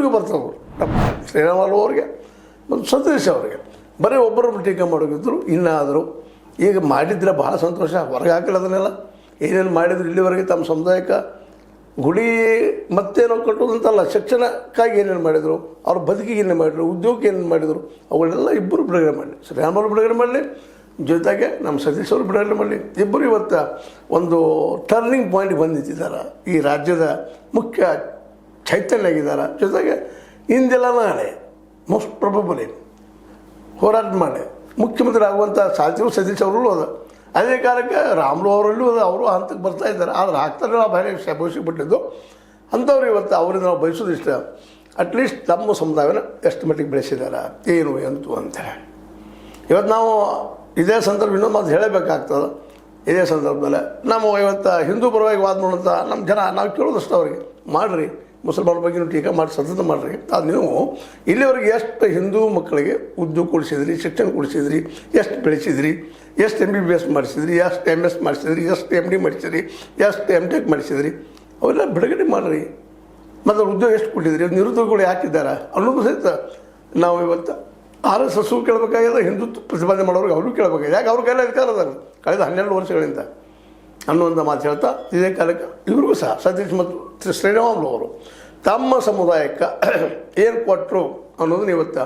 ಇಬ್ಬರಿಗೂ ಬರ್ತಾವೆ ನಮ್ಮ ಶ್ರೀರಾಮುಲು ಅವ್ರಿಗೆ ಮತ್ತು ಸತೀಶ್ ಅವರಿಗೆ ಬರೀ ಒಬ್ಬರೊಬ್ಬರು ಟೀಕೆ ಮಾಡೋಗಿದ್ರು. ಇನ್ನಾದರೂ ಈಗ ಮಾಡಿದ್ರೆ ಭಾಳ ಸಂತೋಷ. ಹೊರಗೆ ಹಾಕಿಲ್ಲ ಅದನ್ನೆಲ್ಲ ಏನೇನು ಮಾಡಿದ್ರು ಇಲ್ಲಿವರೆಗೆ ತಮ್ಮ ಸಮುದಾಯಕ್ಕೆ ಗುಡಿ ಮತ್ತೇನೋ ಕಟ್ಟೋದಂತಲ್ಲ, ಶಿಕ್ಷಣಕ್ಕಾಗಿ ಏನೇನು ಮಾಡಿದರು, ಅವ್ರ ಬದುಕಿಗೆ ಏನೇನು ಮಾಡಿದ್ರು, ಉದ್ಯೋಗಕ್ಕೆ ಏನೇನು ಮಾಡಿದರು, ಅವುಗಳೆಲ್ಲ ಇಬ್ಬರು ಬಿಡುಗಡೆ ಮಾಡಲಿ. ಶ್ರೀರಾಮುಲು ಬಿಡುಗಡೆ ಮಾಡಲಿ, ಜೊತೆಗೆ ನಮ್ಮ ಸತೀಶ್ ಅವರು ಬಿಡುಗಡೆ ಮಾಡಲಿ. ಇಬ್ಬರು ಇವತ್ತು ಒಂದು ಟರ್ನಿಂಗ್ ಪಾಯಿಂಟ್ ಬಂದಿದ್ದಾರೆ, ಈ ರಾಜ್ಯದ ಮುಖ್ಯ ಚೈತನ್ಯ ಆಗಿದ್ದಾರೆ. ಜೊತೆಗೆ ಇಂದೆಲ್ಲ ನಾಳೆ ಮೋಸ್ಟ್ ಪ್ರೊಬಬಲಿ ಹೋರಾಟ ಮಾಡಿ ಮುಖ್ಯಮಂತ್ರಿ ಆಗುವಂಥ ಸಾಧ್ಯತೆ ಸತೀಶ್ ಅವರಲ್ಲೂ ಅದ. ಅದೇ ಕಾಲಕ್ಕೆ ರಾಮುಲು ಅವರಲ್ಲೂ ಅದ, ಅವರು ಹಂತಕ್ಕೆ ಬರ್ತಾ ಇದ್ದಾರೆ. ಆದರೆ ಆಗ್ತಾರೆ ನಾವು ಬೇರೆ ಭವಿಷ್ಯ ಬಿಟ್ಟಿದ್ದು ಅಂಥವ್ರು ಇವತ್ತು ಅವರಿಂದ ನಾವು ಬಯಸೋದು ಇಷ್ಟ. ಅಟ್ಲೀಸ್ಟ್ ನಮ್ಮ ಸಮುದಾಯನ ಎಷ್ಟು ಮಟ್ಟಿಗೆ ಬೆಳೆಸಿದ್ದಾರೆ ಏನು ಎಂತು ಅಂತಾರೆ. ಇವತ್ತು ನಾವು ಇದೇ ಸಂದರ್ಭ ಇನ್ನೊಂದು ಮಾತು ಹೇಳಬೇಕಾಗ್ತದೆ. ಇದೇ ಸಂದರ್ಭದಲ್ಲಿ ನಾವು ಇವತ್ತು ಹಿಂದೂ ಪರವಾಗಿ ವಾದ ಮಾಡುವಂಥ ನಮ್ಮ ಜನ ನಾವು ಕೇಳೋದಷ್ಟು ಅವ್ರಿಗೆ ಮಾಡಿರಿ, ಮುಸಲ್ಮಾನ ಬಗ್ಗೆ ಟೀಕೆ ಮಾಡಿ ಸತತ ಮಾಡಿರಿ. ಅದು ನೀವು ಇಲ್ಲಿವರೆಗೆ ಎಷ್ಟು ಹಿಂದೂ ಮಕ್ಕಳಿಗೆ ಉದ್ಯೋಗ ಕೊಡಿಸಿದ್ರಿ, ಶಿಕ್ಷಣ ಕೊಡಿಸಿದ್ರಿ, ಎಷ್ಟು ಬೆಳೆಸಿದ್ರಿ, ಎಷ್ಟು MBBS ಮಾಡಿಸಿದ್ರಿ, ಎಷ್ಟು MS ಮಾಡಿಸಿದ್ರಿ, ಎಷ್ಟು MD ಮಾಡಿಸಿದ್ರಿ, ಎಷ್ಟು MTech ಮಾಡಿಸಿದ್ರಿ, ಅವೆಲ್ಲ ಬಿಡುಗಡೆ ಮಾಡಿರಿ. ಮತ್ತು ಉದ್ಯೋಗ ಎಷ್ಟು ಕೊಟ್ಟಿದ್ರಿ, ನಿರುದ್ಯೋಗಿಗಳು ಯಾಕಿದ್ದಾರೆ ಅನ್ನೋದು ಸಹಿತ ನಾವು ಇವತ್ತು RSS ಕೇಳಬೇಕಾಗ್ಯದ, ಹಿಂದುತ್ವ ಪ್ರತಿಪಾದನೆ ಮಾಡೋರಿಗೆ ಅವರು ಕೇಳಬೇಕಾಗಿದೆ. ಯಾಕೆ ಅವ್ರ ಕೈಯಲ್ಲಿ ಅಧಿಕಾರ ಅದಾರ ಕಳೆದ 12 ವರ್ಷಗಳಿಂದ ಅನ್ನುವಂಥ ಮಾತು ಹೇಳ್ತಾ ಇದೇ ಕಾಲಕ್ಕೆ ಇವ್ರಿಗೂ ಸಹ ಸತೀಶ್ ಮತ್ತು ಶ್ರೀರಾಮುಲು ಅವರು ತಮ್ಮ ಸಮುದಾಯಕ್ಕೆ ಏನು ಕೊಟ್ಟರು ಅನ್ನೋದನ್ನ ಇವತ್ತು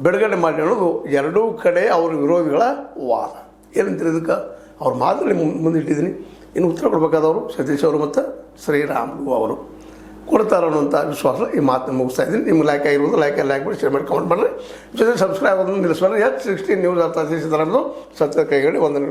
ಬಿಡುಗಡೆ ಮಾಡಿ ಅನ್ನೋದು ಎರಡೂ ಕಡೆ ಅವ್ರ ವಿರೋಧಿಗಳ ವಾದ. ಏನಂತೀರಿ ಇದಕ್ಕೆ ಅವ್ರ ಮಾತಲ್ಲಿ ಮುಂದಿಟ್ಟಿದ್ದೀನಿ. ಇನ್ನು ಉತ್ತರ ಕೊಡಬೇಕಾದವರು ಸತೀಶ್ ಅವರು ಮತ್ತು ಶ್ರೀರಾಮುಲು ಅವರು ಕೊಡ್ತಾರೆ ಅನ್ನೋಂಥ ವಿಶ್ವಾಸ ಈ ಮಾತನ್ನು ಮುಗಿಸ್ತಾ ಇದ್ದೀನಿ. ನಿಮ್ಗೆ ಲೈಕ್ ಆಗಿರ್ಬೋದು, ಲೈಕ್ ಮಾಡಿ ಶೇರ್ ಮಾಡಿ ಕಮೆಂಟ್ ಮಾಡಿರಿ. ಜೊತೆ ಸಬ್ಸ್ಕ್ರೈಬ್ ಆಗೋದನ್ನು ನಿಲ್ಲಿಸಬಾರ್ದು. H16 ನ್ಯೂಸ್ ಅರ್ಥ ಸತ್ಯ ಕೈಗಡೆ ವಂದನೆಗಳು.